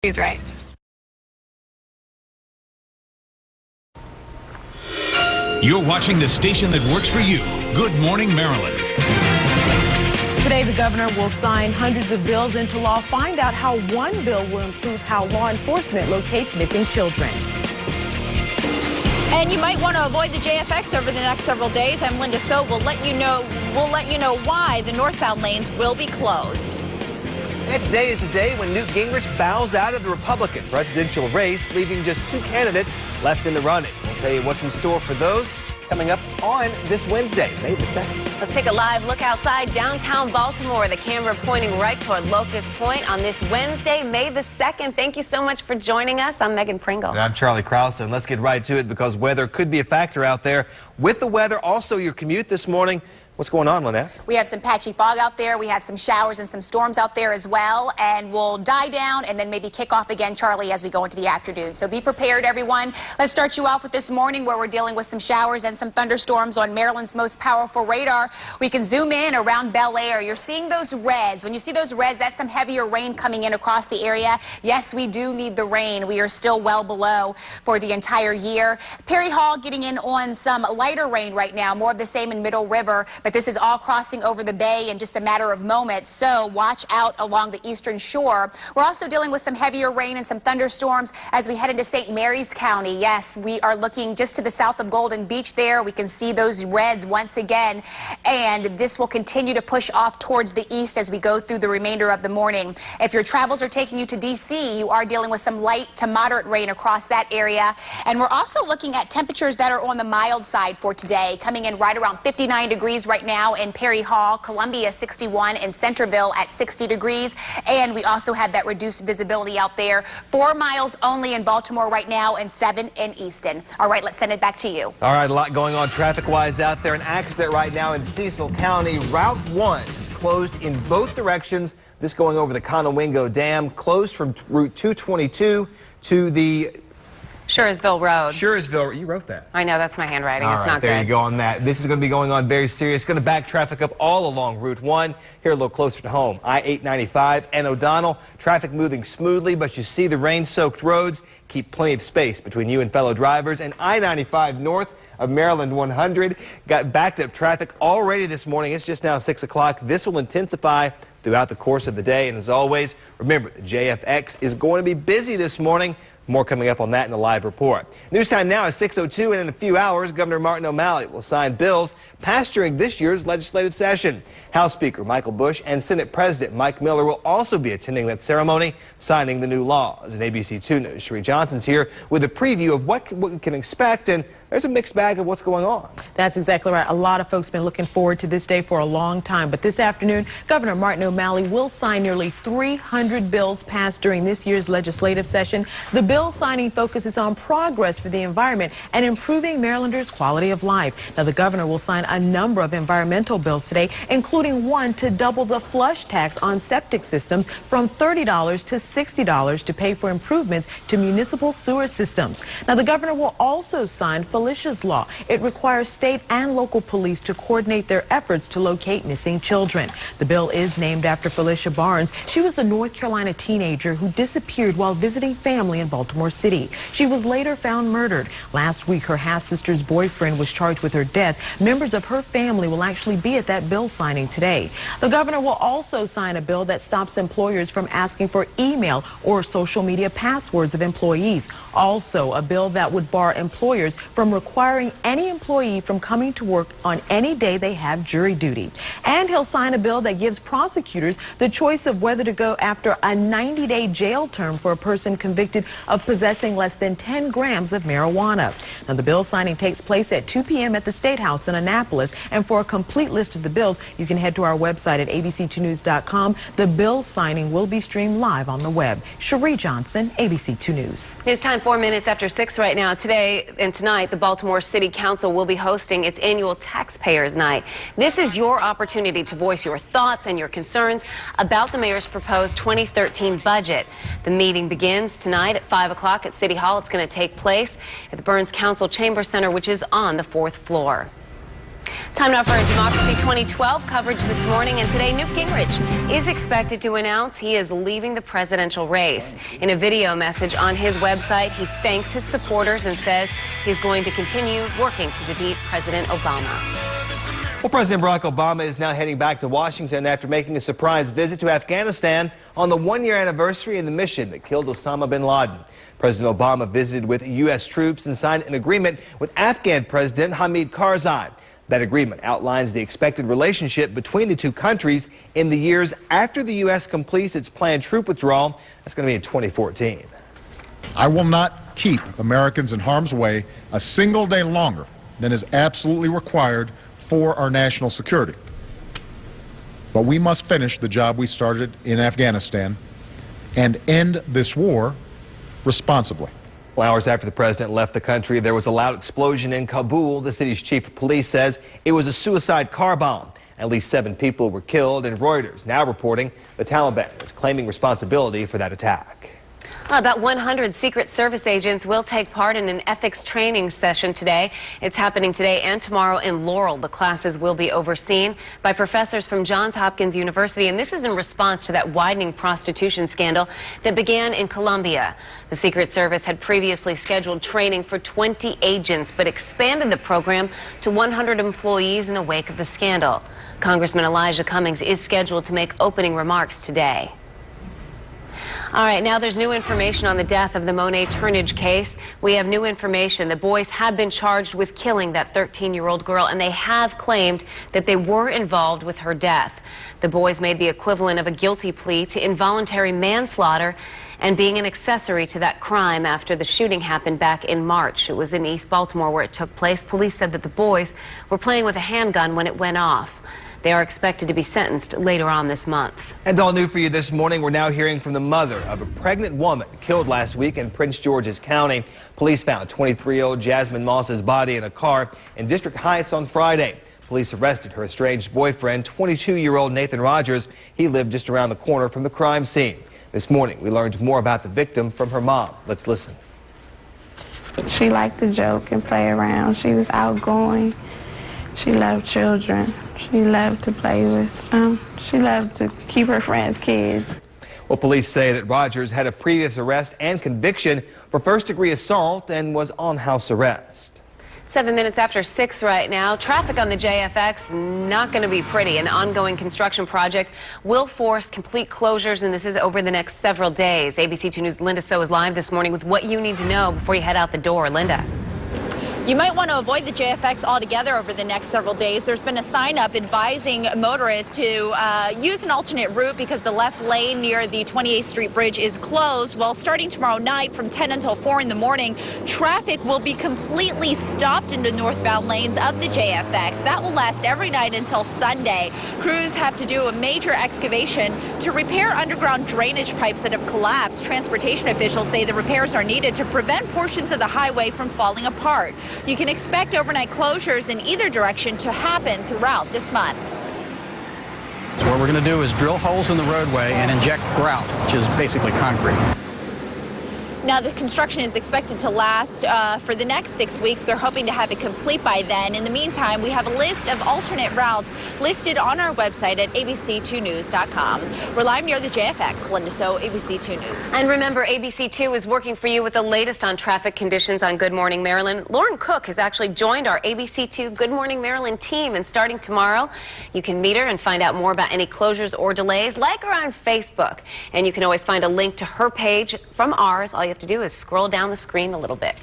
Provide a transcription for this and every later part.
He's right. You're watching the station that works for you. Good Morning Maryland. Today, the governor will sign hundreds of bills into law. Find out how one bill will improve how law enforcement locates missing children. And you might want to avoid the JFX over the next several days. I'm Linda So. We'll let you know why the northbound lanes will be closed. And today is the day when Newt Gingrich bows out of the Republican presidential race, leaving just two candidates left in the running. We'll tell you what's in store for those coming up on this Wednesday, May the 2nd. Let's take a live look outside downtown Baltimore. The camera pointing right toward Locust Point on this Wednesday, May the 2nd. Thank you so much for joining us. I'm Megan Pringle. And I'm Charlie Krause, and let's get right to it because weather could be a factor out there. With the weather, also your commute this morning. What's going on, Lynette? We have some patchy fog out there. We have some showers and some storms out there as well. And we'll die down and then maybe kick off again, Charlie, as we go into the afternoon. So be prepared, everyone. Let's start you off with this morning where we're dealing with some showers and some thunderstorms on Maryland's most powerful radar. We can zoom in around Bel Air. You're seeing those reds. When you see those reds, that's some heavier rain coming in across the area. Yes, we do need the rain. We are still well below for the entire year. Perry Hall getting in on some lighter rain right now, more of the same in Middle River. But this is all crossing over the bay in just a matter of moments, so watch out along the eastern shore. We're also dealing with some heavier rain and some thunderstorms as we head into St. Mary's County. Yes, we are looking just to the south of Golden Beach there. We can see those reds once again, and this will continue to push off towards the east as we go through the remainder of the morning. If your travels are taking you to D.C., you are dealing with some light to moderate rain across that area. And we're also looking at temperatures that are on the mild side for today, coming in right around 59 degrees right now in Perry Hall, Columbia 61, and Centerville at 60 degrees. And we also have that reduced visibility out there. 4 miles only in Baltimore right now and 7 in Easton. All right, let's send it back to you. All right, a lot going on traffic-wise out there. An accident right now in Cecil County. Route 1 is closed in both directions. This going over the Conowingo Dam, closed from Route 222 to the Shuresville Road. Shuresville, you wrote that. I know, that's my handwriting. All it's right, not there good. you go on that. This is going to be going on very serious. Going to back traffic up all along Route 1. Here a little closer to home. I-895 and O'Donnell. Traffic moving smoothly, but you see the rain-soaked roads. Keep plenty of space between you and fellow drivers. And I-95 north of Maryland 100 got backed up traffic already this morning. It's just now 6 o'clock. This will intensify throughout the course of the day. And as always, remember, the JFX is going to be busy this morning. More coming up on that in the live report. News time now is 6:02, and in a few hours, Governor Martin O'Malley will sign bills passed during this year's legislative session. House Speaker Michael Bush and Senate President Mike Miller will also be attending that ceremony, signing the new laws. And ABC 2 News' Cherie Johnson's here with a preview of what we can expect, and there's a mixed bag of what's going on. That's exactly right. A lot of folks have been looking forward to this day for a long time. But this afternoon, Governor Martin O'Malley will sign nearly 300 bills passed during this year's legislative session. The bill signing focuses on progress for the environment and improving Marylanders' quality of life. Now, the governor will sign a number of environmental bills today, including one to double the flush tax on septic systems from $30 to $60 to pay for improvements to municipal sewer systems. Now, the governor will also sign Felicia's Law. It requires state and local police to coordinate their efforts to locate missing children. The bill is named after Felicia Barnes. She was the North Carolina teenager who disappeared while visiting family in Baltimore City. She was later found murdered. Last week, her half-sister's boyfriend was charged with her death. Members of her family will actually be at that bill signing today. The governor will also sign a bill that stops employers from asking for email or social media passwords of employees. Also, a bill that would bar employers from requiring any employee from coming to work on any day they have jury duty. And he'll sign a bill that gives prosecutors the choice of whether to go after a 90-day jail term for a person convicted of possessing less than 10 grams of marijuana. Now, the bill signing takes place at 2 p.m. at the State House in Annapolis. And for a complete list of the bills, you can head to our website at abc2news.com. The bill signing will be streamed live on the web. Cherie Johnson, ABC 2 News. It's time 4 minutes after 6 right now. Today and tonight, the Baltimore City Council will be hosting its annual Taxpayers Night. This is your opportunity to voice your thoughts and your concerns about the mayor's proposed 2013 budget. The meeting begins tonight at 5 o'clock at City Hall. It's going to take place at the Burns Council Chamber Center, which is on the 4th floor. Time now for a Democracy 2012 coverage this morning, and today Newt Gingrich is expected to announce he is leaving the presidential race. In a video message on his website, he thanks his supporters and says he's going to continue working to defeat President Obama. Well, President Barack Obama is now heading back to Washington after making a surprise visit to Afghanistan on the one-year anniversary of the mission that killed Osama bin Laden. President Obama visited with U.S. troops and signed an agreement with Afghan President Hamid Karzai. That agreement outlines the expected relationship between the two countries in the years after the U.S. completes its planned troop withdrawal. That's going to be in 2014. I will not keep Americans in harm's way a single day longer than is absolutely required for our national security. But we must finish the job we started in Afghanistan and end this war responsibly. Well, hours after the president left the country, there was a loud explosion in Kabul. The city's chief of police says it was a suicide car bomb. At least 7 people were killed, and Reuters now reporting the Taliban is claiming responsibility for that attack. About 100 Secret Service agents will take part in an ethics training session today. It's happening today and tomorrow in Laurel. The classes will be overseen by professors from Johns Hopkins University, and this is in response to that widening prostitution scandal that began in Colombia. The Secret Service had previously scheduled training for 20 agents, but expanded the program to 100 employees in the wake of the scandal. Congressman Elijah Cummings is scheduled to make opening remarks today. All right, now there's new information on the death of the Monet Turnage case. We have new information. The boys have been charged with killing that 13-year-old girl, and they have claimed that they were involved with her death. The boys made the equivalent of a guilty plea to involuntary manslaughter and being an accessory to that crime after the shooting happened back in March. It was in East Baltimore where it took place. Police said that the boys were playing with a handgun when it went off. They are expected to be sentenced later on this month. And all new for you this morning, we're now hearing from the mother of a pregnant woman killed last week in Prince George's County. Police found 23-year-old Jasmine Moss's body in a car in District Heights on Friday. Police arrested her estranged boyfriend, 22-year-old Nathan Rogers. He lived just around the corner from the crime scene. This morning, we learned more about the victim from her mom. Let's listen. She liked to joke and play around. She was outgoing. She loved children. She loved to play with. She loved to keep her friends' kids. Well, police say that Rogers had a previous arrest and conviction for first-degree assault and was on house arrest. 7 minutes after 6 right now. Traffic on the JFX not going to be pretty. An ongoing construction project will force complete closures, and this is over the next several days. ABC 2 News' Linda So is live this morning with what you need to know before you head out the door. Linda. You might want to avoid the JFX altogether over the next several days. There's been a sign up advising motorists to use an alternate route because the left lane near the 28th Street Bridge is closed. Well, starting tomorrow night from 10 until 4 in the morning, traffic will be completely stopped into northbound lanes of the JFX. That will last every night until Sunday. Crews have to do a major excavation to repair underground drainage pipes that have collapsed. Transportation officials say the repairs are needed to prevent portions of the highway from falling apart. You can expect overnight closures in either direction to happen throughout this month. So what we're going to do is drill holes in the roadway and inject grout, which is basically concrete. Now, the construction is expected to last for the next 6 weeks. They're hoping to have it complete by then. In the meantime, we have a list of alternate routes listed on our website at abc2news.com. We're live near the JFX. Linda So, ABC 2 News. And remember, ABC 2 is working for you with the latest on traffic conditions on Good Morning Maryland. Lauren Cook has actually joined our ABC 2 Good Morning Maryland team, and starting tomorrow, you can meet her and find out more about any closures or delays. Like her on Facebook, and you can always find a link to her page from ours. All you have to do is scroll down the screen a little bit.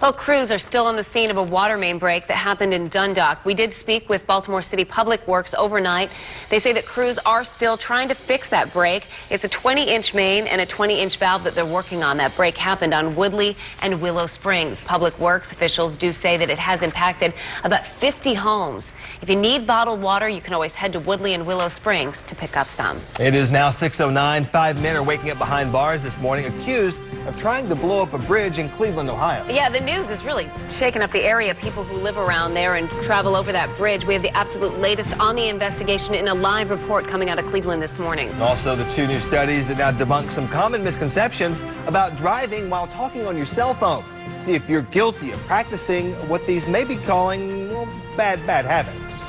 Well, crews are still on the scene of a water main break that happened in Dundalk. We did speak with Baltimore City Public Works overnight. They say that crews are still trying to fix that break. It's a 20-inch main and a 20-inch valve that they're working on. That break happened on Woodley and Willow Springs. Public Works officials do say that it has impacted about 50 homes. If you need bottled water, you can always head to Woodley and Willow Springs to pick up some. It is now 6:09. 5 men are waking up behind bars this morning accused of trying to blow up a bridge in Cleveland, Ohio. Yeah, the news is really shaking up the area. People who live around there and travel over that bridge. We have the absolute latest on the investigation in a live report coming out of Cleveland this morning. Also, the 2 new studies that now debunk some common misconceptions about driving while talking on your cell phone. See if you're guilty of practicing what these may be calling, well, well, bad habits.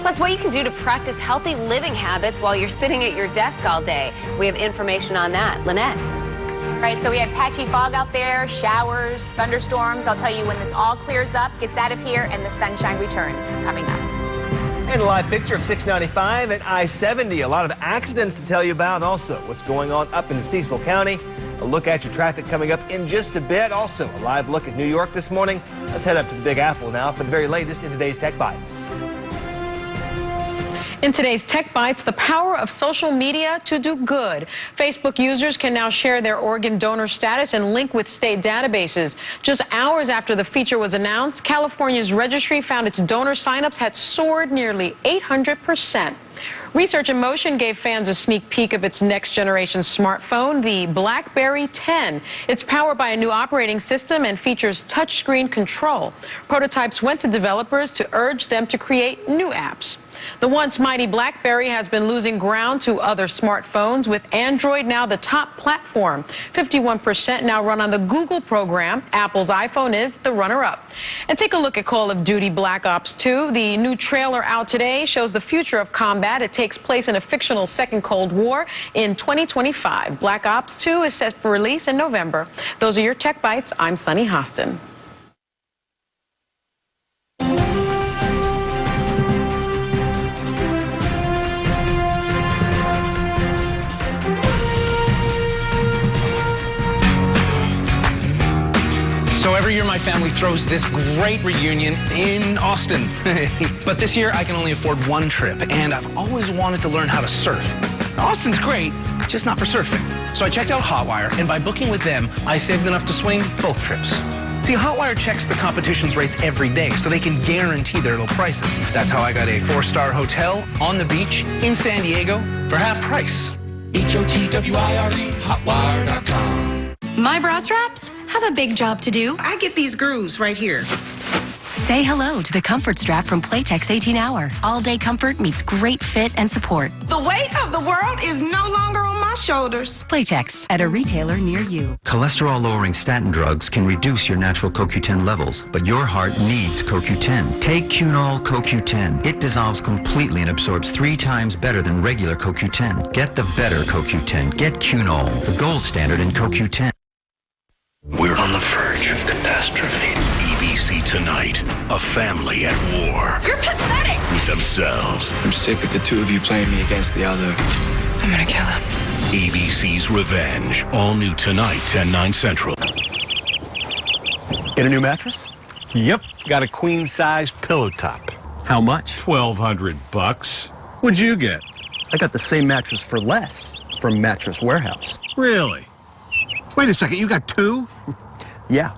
Plus, what you can do to practice healthy living habits while you're sitting at your desk all day. We have information on that. Lynette. Right, so we have patchy fog out there, showers, thunderstorms. I'll tell you when this all clears up, gets out of here, and the sunshine returns coming up. And a live picture of 695 at I-70. A lot of accidents to tell you about, and also what's going on up in Cecil County. A look at your traffic coming up in just a bit. Also, a live look at New York this morning. Let's head up to the Big Apple now for the very latest in today's Tech Bites. In today's Tech Bites, the power of social media to do good. Facebook users can now share their organ donor status and link with state databases. Just hours after the feature was announced, California's registry found its donor signups had soared nearly 800%. Research in Motion gave fans a sneak peek of its next-generation smartphone, the BlackBerry 10. It's powered by a new operating system and features touchscreen control. Prototypes went to developers to urge them to create new apps. The once mighty BlackBerry has been losing ground to other smartphones, with Android now the top platform. 51% now run on the Google program. Apple's iPhone is the runner-up. And take a look at Call of Duty Black Ops 2. The new trailer out today shows the future of combat. It takes place in a fictional second Cold War in 2025. Black Ops 2 is set for release in November. Those are your Tech Bites. I'm Sunny Hostin. So every year my family throws this great reunion in Austin. But this year I can only afford one trip, and I've always wanted to learn how to surf. Austin's great, just not for surfing. So I checked out Hotwire, and by booking with them, I saved enough to swing both trips. See, Hotwire checks the competition's rates every day, so they can guarantee their low prices. That's how I got a 4-star hotel on the beach in San Diego for half price. HOTWIRE, hotwire.com. My bra straps have a big job to do. I get these grooves right here. Say hello to the Comfort Strap from Playtex 18 Hour. All-day comfort meets great fit and support. The weight of the world is no longer on my shoulders. Playtex, at a retailer near you. Cholesterol-lowering statin drugs can reduce your natural CoQ10 levels, but your heart needs CoQ10. Take Cunol CoQ10. It dissolves completely and absorbs 3 times better than regular CoQ10. Get the better CoQ10. Get Cunol, the gold standard in CoQ10. We're on the verge of catastrophe. ABC Tonight, a family at war. You're pathetic! With themselves. I'm sick of the two of you playing me against the other. I'm gonna kill him. ABC's Revenge, all new tonight, 10/9 Central. Get a new mattress? Yep, got a queen-size pillow top. How much? $1,200. What'd you get? I got the same mattress for less from Mattress Warehouse. Really? Wait a second, you got 2? Yeah,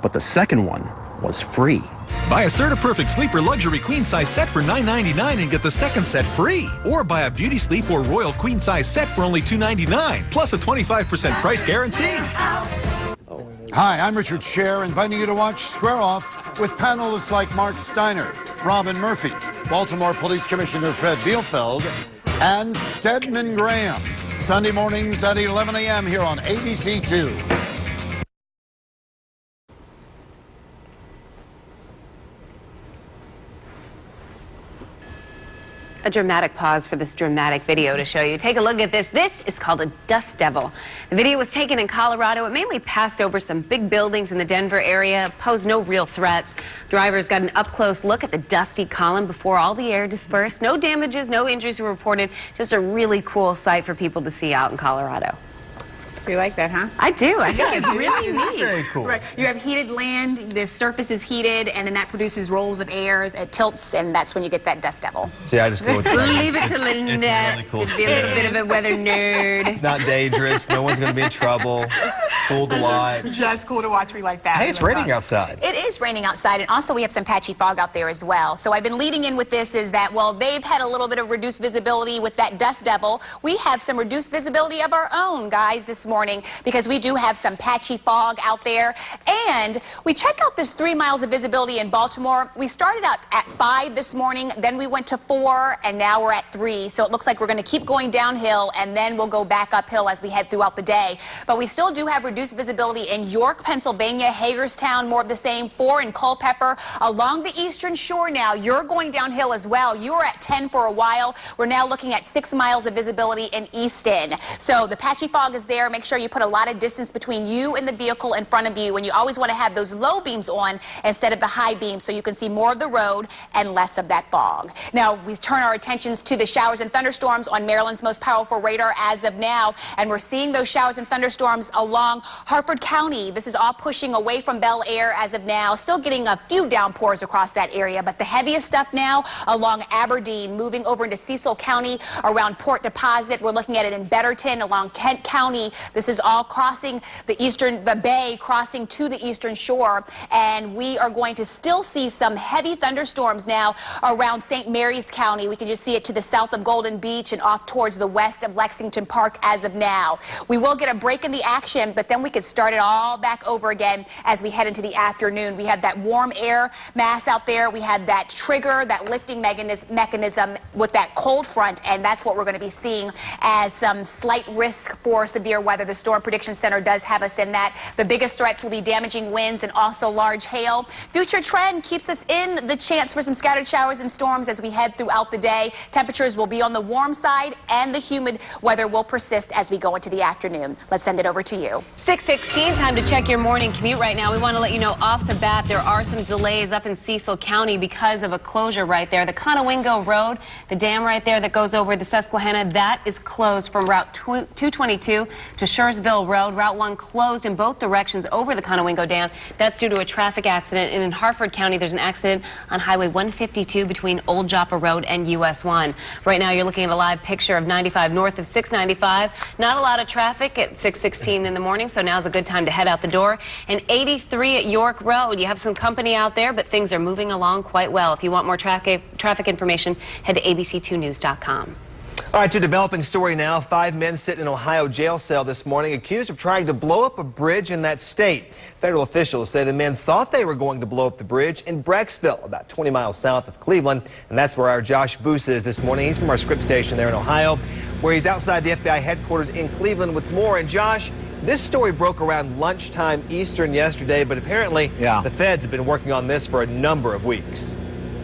but the second one was free. Buy a Serta-Perfect Sleeper Luxury Queen Size Set for $9.99 and get the second set free. Or buy a Beauty Sleep or Royal Queen Size Set for only $2.99, plus a 25% price guarantee. Hi, I'm Richard Scher, inviting you to watch Square Off with panelists like Mark Steiner, Robin Murphy, Baltimore Police Commissioner Fred Bielfeld, and Stedman Graham. Sunday mornings at 11 a.m. here on ABC2. A dramatic pause for this dramatic video to show you. Take a look at this. This is called a dust devil. The video was taken in Colorado. It mainly passed over some big buildings in the Denver area, posed no real threats. Drivers got an up-close look at the dusty column before all the air dispersed. No damages, no injuries were reported. Just a really cool sight for people to see out in Colorado. You like that, huh? I do. I think it's really unique. Very cool. Right. You have heated land, the surface is heated, and then that produces rolls of air, it tilts, and that's when you get that dust devil. See, I just go with We'll leave it to Linda cool to be a little bit of a weather nerd. It's not dangerous. No one's going to be in trouble. Cool to watch. Just cool to watch me like that. Hey, it's raining outside. It is raining outside, and also we have some patchy fog out there as well. So I've been leading in with this is that, well, they've had a little bit of reduced visibility with that dust devil. We have some reduced visibility of our own, guys, this morning because we do have some patchy fog out there. And we check out this 3 miles of visibility in Baltimore. We started up at 5 this morning, then we went to 4, and now we're at 3. So it looks like we're going to keep going downhill, and then we'll go back uphill as we head throughout the day. But we still do have reduced visibility in York, Pennsylvania, Hagerstown, more of the same, 4 in Culpeper. Along the eastern shore now, you're going downhill as well. You were at 10 for a while. We're now looking at 6 miles of visibility in Easton. So the patchy fog is there. Make sure you put a lot of distance between you and the vehicle in front of you, and you always want to have those low beams on instead of the high beams so you can see more of the road and less of that fog. Now, we turn our attentions to the showers and thunderstorms on Maryland's most powerful radar as of now, and we're seeing those showers and thunderstorms along Harford County. This is all pushing away from Bel Air as of now, still getting a few downpours across that area, but the heaviest stuff now along Aberdeen, moving over into Cecil County around Port Deposit. We're looking at it in Betterton along Kent County. This is all crossing the bay, crossing to the eastern shore, and we are going to still see some heavy thunderstorms now around St. Mary's County. We can just see it to the south of Golden Beach and off towards the west of Lexington Park as of now. We will get a break in the action, but then we could start it all back over again as we head into the afternoon. We have that warm air mass out there. We have that trigger, that lifting mechanism with that cold front, and that's what we're going to be seeing as some slight risk for severe weather. The Storm Prediction Center does have us in that. The biggest threats will be damaging winds and also large hail. Future trend keeps us in the chance for some scattered showers and storms as we head throughout the day. Temperatures will be on the warm side, and the humid weather will persist as we go into the afternoon. Let's send it over to you. 6:16, time to check your morning commute right now. We want to let you know off the bat there are some delays up in Cecil County because of a closure right there. The Conowingo Road, the dam right there that goes over the Susquehanna, that is closed from Route 222 to Shursville Road. Route 1 closed in both directions over the Conowingo Dam. That's due to a traffic accident. And in Harford County, there's an accident on Highway 152 between Old Joppa Road and US 1. Right now, you're looking at a live picture of 95 north of 695. Not a lot of traffic at 6:16 in the morning, so now's a good time to head out the door. And 83 at York Road. You have some company out there, but things are moving along quite well. If you want more traffic information, head to abc2news.com. All right, to a developing story now. 5 men sit in an Ohio jail cell this morning accused of trying to blow up a bridge in that state. Federal officials say the men thought they were going to blow up the bridge in Brecksville, about 20 miles south of Cleveland. And that's where our Josh Boose is this morning. He's from our Scripps station there in Ohio, where he's outside the FBI headquarters in Cleveland with more. And Josh, this story broke around lunchtime Eastern yesterday, but apparently the feds have been working on this for a number of weeks.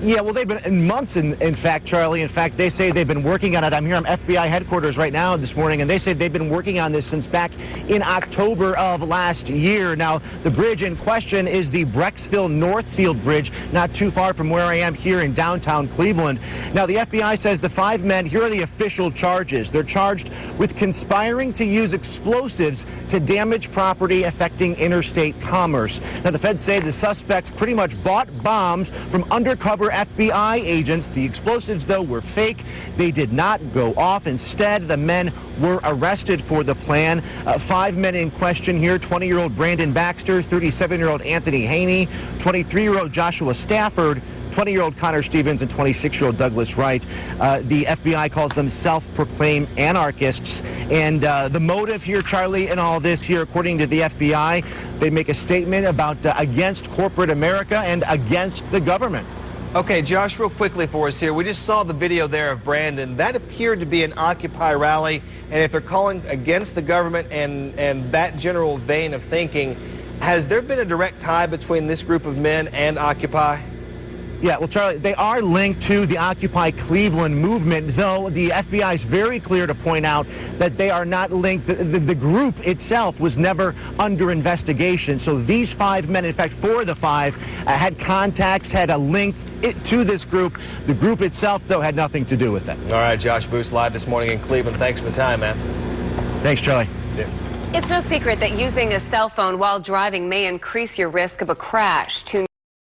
Yeah, well, they've been in months, in fact, Charlie. In fact, they say they've been working on it. I'm here at FBI headquarters right now this morning, and they say they've been working on this since back in October of last year. Now, the bridge in question is the Brecksville Northfield Bridge, not too far from where I am here in downtown Cleveland. Now, the FBI says the 5 men, here are the official charges. They're charged with conspiring to use explosives to damage property affecting interstate commerce. Now, the feds say the suspects pretty much bought bombs from undercover FBI agents. The explosives, though, were fake. They did not go off. Instead, the men were arrested for the plan. 5 men in question here: 20-year-old Brandon Baxter, 37-year-old Anthony Haney, 23-year-old Joshua Stafford, 20-year-old Connor Stevens, and 26-year-old Douglas Wright. The FBI calls them self-proclaimed anarchists. And the motive here, Charlie, in all this here, according to the FBI, they make a statement about against corporate America and against the government. Okay, Josh, real quickly for us here. We just saw the video there of Brandon. That appeared to be an Occupy rally. And if they're calling against the government and that general vein of thinking, has there been a direct tie between this group of men and Occupy? Yeah, well, Charlie, they are linked to the Occupy Cleveland movement, though the FBI is very clear to point out that they are not linked. The group itself was never under investigation. So these 5 men, in fact, 4 of the 5, had contacts, had a link to this group. The group itself, though, had nothing to do with it. All right, Josh Boose live this morning in Cleveland. Thanks for the time, man. Thanks, Charlie. It's no secret that using a cell phone while driving may increase your risk of a crash. 2 News